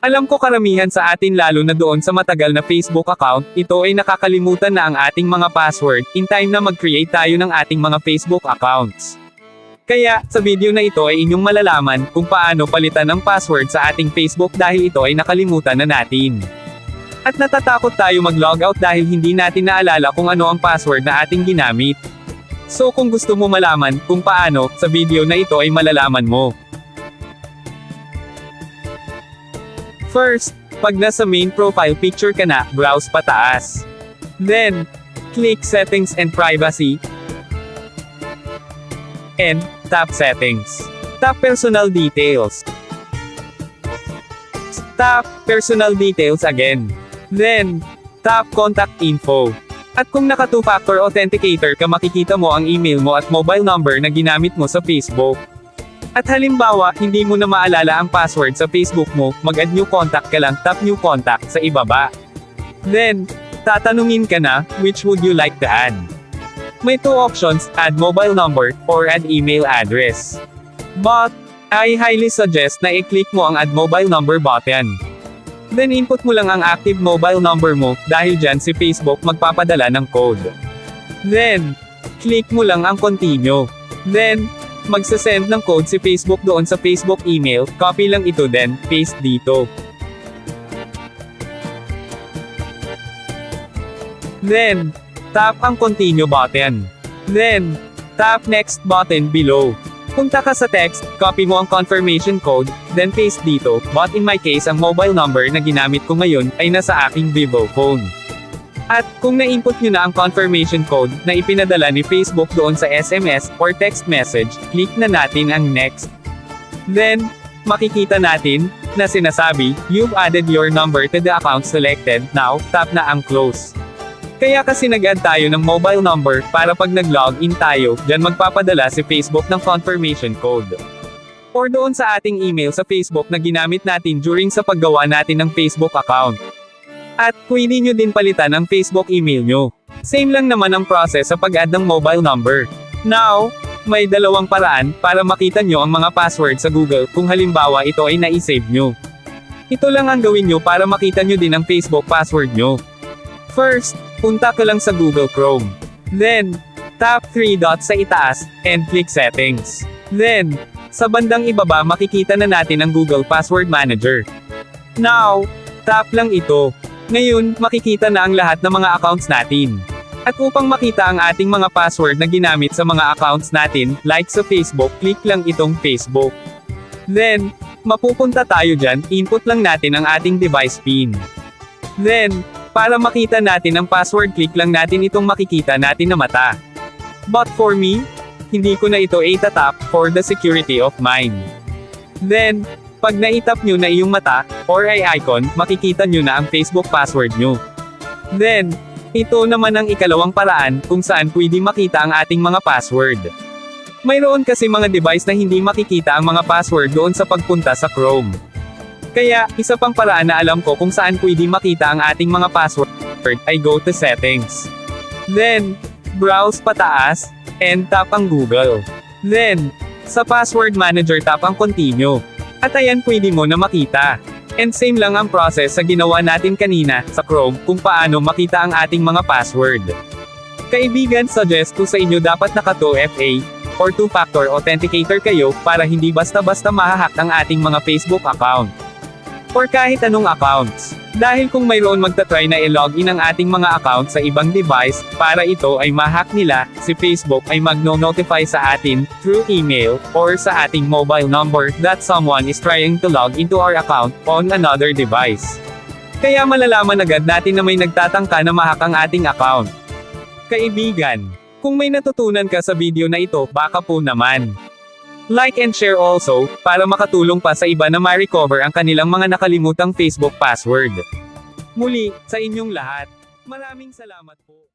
Alam ko karamihan sa atin lalo na doon sa matagal na Facebook account, ito ay nakakalimutan na ang ating mga password, in time na mag-create tayo ng ating mga Facebook accounts. Kaya, sa video na ito ay inyong malalaman kung paano palitan ang password sa ating Facebook dahil ito ay nakalimutan na natin. At natatakot tayo mag-logout dahil hindi natin naalala kung ano ang password na ating ginamit. So kung gusto mo malaman kung paano, sa video na ito ay malalaman mo. First, pag nasa main profile picture ka na, browse pataas. Then, click Settings and Privacy. And, tap Settings. Tap Personal Details. Tap Personal Details again. Then, tap Contact Info. At kung naka two-factor authenticator ka, makikita mo ang email mo at mobile number na ginamit mo sa Facebook. At halimbawa, hindi mo na maalala ang password sa Facebook mo, mag-add new contact ka lang, tap new contact sa ibaba. Then, tatanungin ka na, which would you like to add? May two options, add mobile number, or add email address. But, I highly suggest na i-click mo ang add mobile number button. Then input mo lang ang active mobile number mo, dahil dyan si Facebook magpapadala ng code. Then, click mo lang ang continue. Then, magsasend ng code si Facebook doon sa Facebook email, copy lang ito then, paste dito. Then, tap ang continue button. Then, tap next button below. Punta ka sa text, copy mo ang confirmation code, then paste dito, but in my case ang mobile number na ginamit ko ngayon, ay nasa aking Vivo phone. At, kung na-input nyo na ang confirmation code, na ipinadala ni Facebook doon sa SMS, or text message, click na natin ang next. Then, makikita natin, na sinasabi, you've added your number to the account selected, now, tap na ang close. Kaya kasi nag-add tayo ng mobile number, para pag nag-login tayo, dyan magpapadala si Facebook ng confirmation code. Or doon sa ating email sa Facebook na ginamit natin during sa paggawa natin ng Facebook account. At, pwede nyo din palitan ang Facebook email nyo. Same lang naman ang process sa pag-add ng mobile number. Now, may dalawang paraan, para makita nyo ang mga password sa Google, kung halimbawa ito ay na-save nyo. Ito lang ang gawin nyo para makita nyo din ang Facebook password nyo. First, punta ka lang sa Google Chrome. Then, tap 3 dots sa itaas, and click Settings. Then, sa bandang ibaba makikita na natin ang Google Password Manager. Now, tap lang ito. Ngayon, makikita na ang lahat ng mga accounts natin. At upang makita ang ating mga password na ginamit sa mga accounts natin, like sa Facebook, click lang itong Facebook. Then, mapupunta tayo dyan, input lang natin ang ating device PIN. Then, para makita natin ang password, click lang natin itong makikita natin na mata. But for me, hindi ko na ito itatap, for the security of mine. Then, pag naitap nyo na iyong mata, or ay icon, makikita nyo na ang Facebook password nyo. Then, ito naman ang ikalawang paraan, kung saan pwede makita ang ating mga password. Mayroon kasi mga device na hindi makikita ang mga password doon sa pagpunta sa Chrome. Kaya, isa pang paraan na alam ko kung saan pwede makita ang ating mga password, ay go to Settings. Then, browse pataas, and tap ang Google. Then, sa Password Manager tap ang Continue. At ayan pwede mo na makita. And same lang ang process sa ginawa natin kanina, sa Chrome, kung paano makita ang ating mga password. Kaibigan, suggest ko sa inyo dapat naka 2FA, or two-factor authenticator kayo, para hindi basta-basta mahahack ang ating mga Facebook account. Or kahit anong accounts. Dahil kung mayroon magta-try na i-login ang ating mga account sa ibang device, para ito ay ma-hack nila, si Facebook ay magno-notify sa atin, through email, or sa ating mobile number, that someone is trying to log into our account, on another device. Kaya malalaman agad natin na may nagtatangka na ma-hack ang ating account. Kaibigan, kung may natutunan ka sa video na ito, baka po naman. Like and share also, para makatulong pa sa iba na ma-recover ang kanilang mga nakalimutang Facebook password. Muli, sa inyong lahat, maraming salamat po.